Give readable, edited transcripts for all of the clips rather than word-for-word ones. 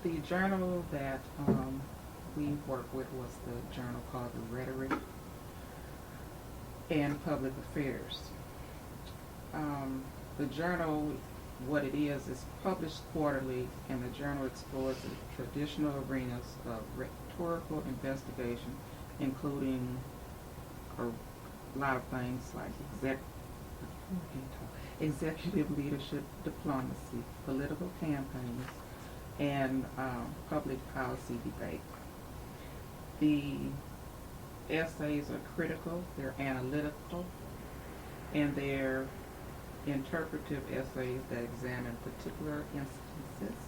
The journal that we worked with was the journal called the Rhetoric and Public Affairs. The journal, what it is published quarterly, and the journal explores the traditional arenas of rhetorical investigation, including a lot of things like executive leadership, diplomacy, political campaigns, and public policy debate. The essays are critical, they're analytical, and they're interpretive essays that examine particular instances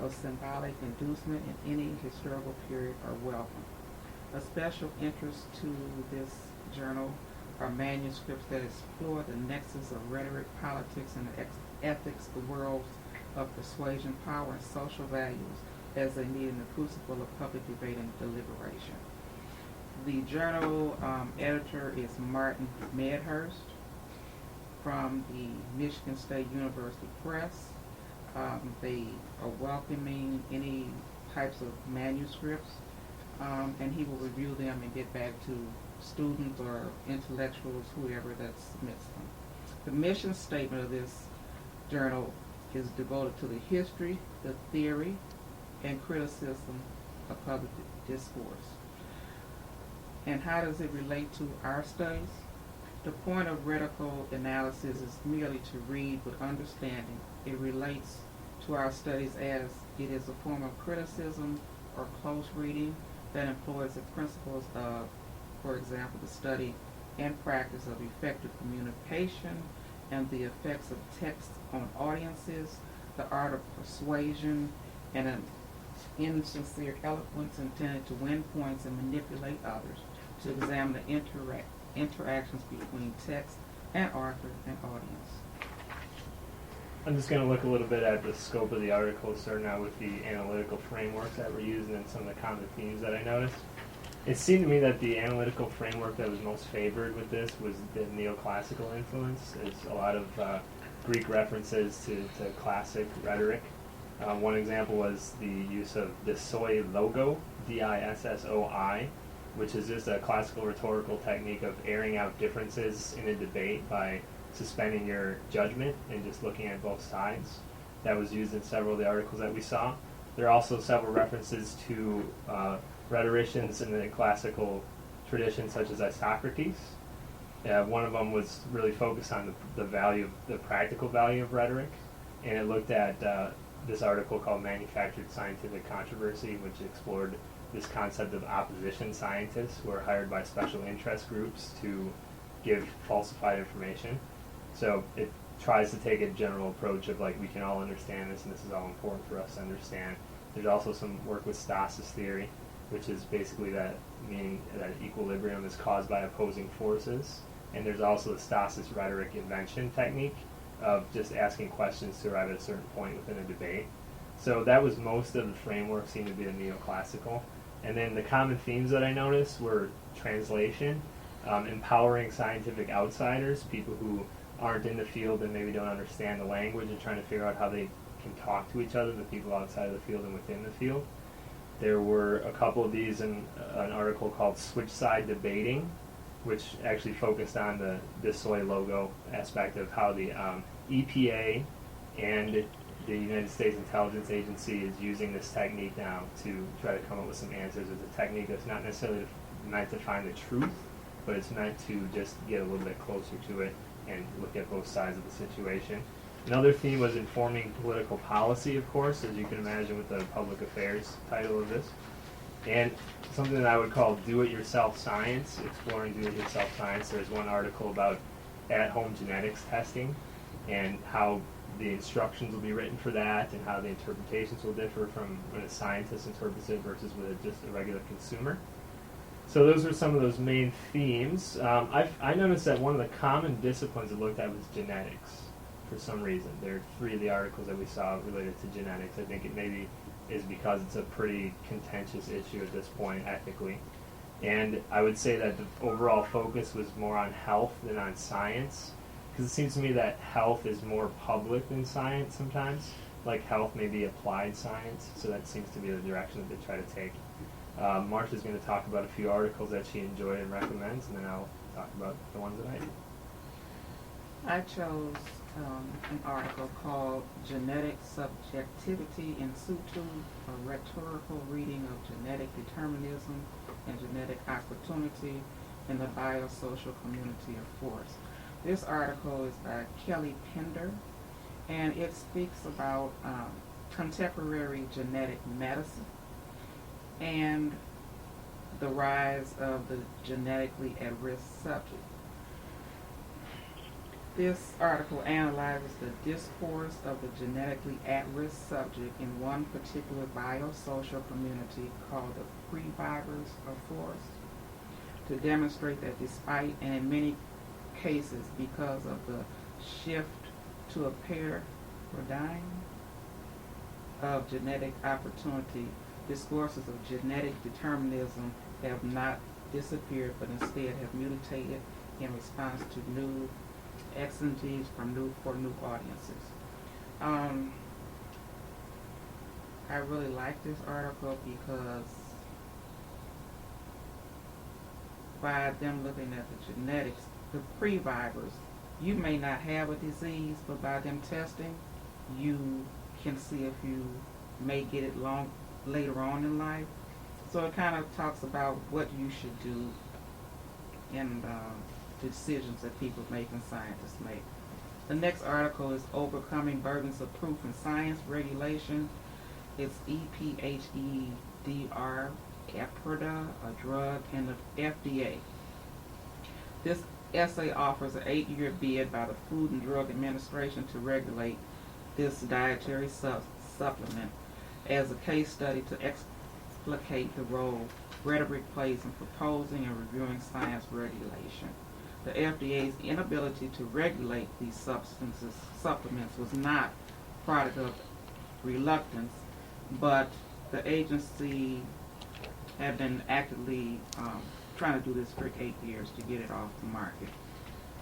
of symbolic inducement in any historical period are welcome. A special interest to this journal are manuscripts that explore the nexus of rhetoric, politics, and ethics, the worlds of persuasion, power, and social values as they meet in the crucible of public debate and deliberation. The journal editor is Martin Medhurst from the Michigan State University Press. They are welcoming any types of manuscripts, and he will review them and get back to students or intellectuals, whoever that submits them. The mission statement of this journal is devoted to the history, the theory, and criticism of public discourse. And how does it relate to our studies? The point of rhetorical analysis is merely to read with understanding. It relates to our studies as it is a form of criticism or close reading that employs the principles of, for example, the study and practice of effective communication and the effects of text on audiences, the art of persuasion, and an insincere eloquence intended to win points and manipulate others, to examine the interactions between text and author and audience. I'm just going to look a little bit at the scope of the article, starting out with the analytical frameworks that were used and some of the common themes that I noticed. It seemed to me that the analytical framework that was most favored with this was the neoclassical influence. There's a lot of Greek references to classic rhetoric. One example was the use of dissoi logo, D-I-S-S-O-I, which is just a classical rhetorical technique of airing out differences in a debate by suspending your judgment and just looking at both sides. That was used in several of the articles that we saw. There are also several references to rhetoricians in the classical tradition, such as Isocrates. One of them was really focused on the practical value of rhetoric, and it looked at this article called Manufactured Scientific Controversy, which explored this concept of opposition scientists who are hired by special interest groups to give falsified information. So it tries to take a general approach of like, we can all understand this and this is all important for us to understand. There's also some work with stasis theory, which is basically that meaning that equilibrium is caused by opposing forces. And there's also the stasis rhetoric invention technique of just asking questions to arrive at a certain point within a debate. So that was most of the framework seemed to be the neoclassical. And then the common themes that I noticed were translation, empowering scientific outsiders, people who aren't in the field and maybe don't understand the language, and trying to figure out how they can talk to each other, the people outside of the field and within the field. There were a couple of these in an article called Switch Side Debating, which actually focused on the dissoi logo aspect of how the EPA and the United States Intelligence Agency is using this technique now to try to come up with some answers. It's a technique that's not necessarily meant to find the truth, but it's meant to just get a little bit closer to it and look at both sides of the situation. Another theme was informing political policy, of course, as you can imagine with the public affairs title of this. And something that I would call do-it-yourself science, exploring do-it-yourself science. There's one article about at-home genetics testing and how the instructions will be written for that and how the interpretations will differ from when a scientist interprets it versus with just a regular consumer. So those are some of those main themes. I noticed that one of the common disciplines it looked at was genetics for some reason. There are 3 of the articles that we saw related to genetics. I think it maybe is because it's a pretty contentious issue at this point ethically. And I would say that the overall focus was more on health than on science, because it seems to me that health is more public than science sometimes. like health, maybe applied science. So that seems to be the direction that they try to take. Marsha's going to talk about a few articles that she enjoyed and recommends, and then I'll talk about the ones that I did. I chose an article called Genetic Subjectivity in Situ, a rhetorical reading of genetic determinism and genetic opportunity in the biosocial community of force. This article is by Kelly Pender, and it speaks about contemporary genetic medicine and the rise of the genetically at-risk subject. This article analyzes the discourse of the genetically at-risk subject in one particular biosocial community called the pre-vivors of force, to demonstrate that despite, and in many cases because of the shift to a paradigm of genetic opportunity, discourses of genetic determinism have not disappeared but instead have mutated in response to new exigencies for new audiences. I really like this article because by them looking at the genetics, the pre-vivors, you may not have a disease, but by them testing, you can see if you may get it later on in life. So it kind of talks about what you should do in the decisions that people make and scientists make. The next article is Overcoming Burdens of Proof in Science Regulation. It's EPHEDR, EPRDA, a drug, and the FDA. This essay offers an 8-year bid by the Food and Drug Administration to regulate this dietary supplement as a case study to explicate the role rhetoric plays in proposing and reviewing science regulation. The FDA's inability to regulate these supplements was not product of reluctance, but the agency had been actively trying to do this for 8 years to get it off the market.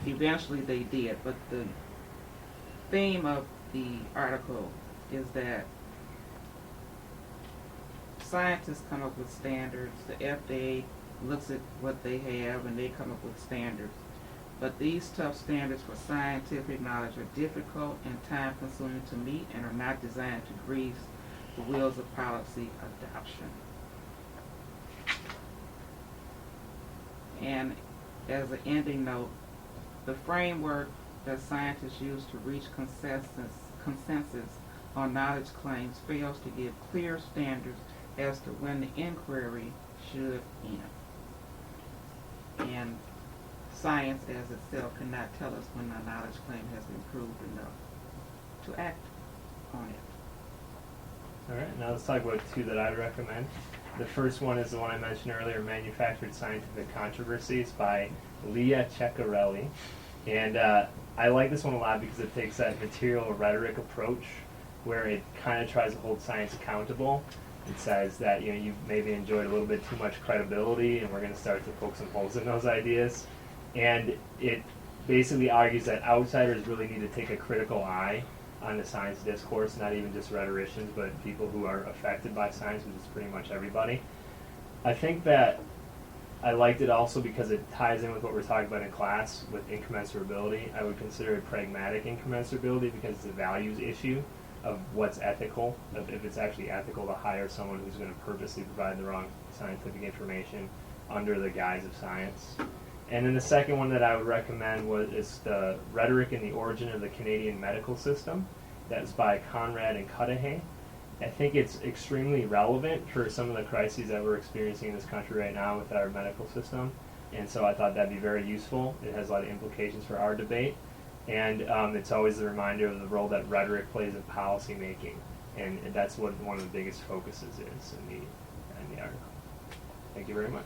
Eventually they did, but the theme of the article is that scientists come up with standards, the FDA looks at what they have and they come up with standards. But these tough standards for scientific knowledge are difficult and time-consuming to meet and are not designed to grease the wheels of policy adoption. And as an ending note, the framework that scientists use to reach consensus on knowledge claims fails to give clear standards as to when the inquiry should end. And science as itself cannot tell us when a knowledge claim has been proved enough to act on it. All right, now let's talk about two that I would recommend. The first one is the one I mentioned earlier, Manufactured Scientific Controversies by Leah Ceccarelli. And I like this one a lot because it takes that material rhetoric approach where it kind of tries to hold science accountable. It says that you've maybe enjoyed a little bit too much credibility and we're going to start to poke some holes in those ideas. And it basically argues that outsiders really need to take a critical eye on the science discourse, not even just rhetoricians, but people who are affected by science, which is pretty much everybody. I think that I liked it also because it ties in with what we're talking about in class with incommensurability. I would consider it pragmatic incommensurability because it's a values issue of what's ethical, of if it's actually ethical to hire someone who's going to purposely provide the wrong scientific information under the guise of science. And then the second one that I would recommend is the Rhetoric and the Origin of the Canadian Medical System. That's by Conrad and Cudahy. I think it's extremely relevant for some of the crises that we're experiencing in this country right now with our medical system. And so I thought that'd be very useful. It has a lot of implications for our debate. And it's always a reminder of the role that rhetoric plays in policy making. And that's what one of the biggest focuses is in the article. Thank you very much.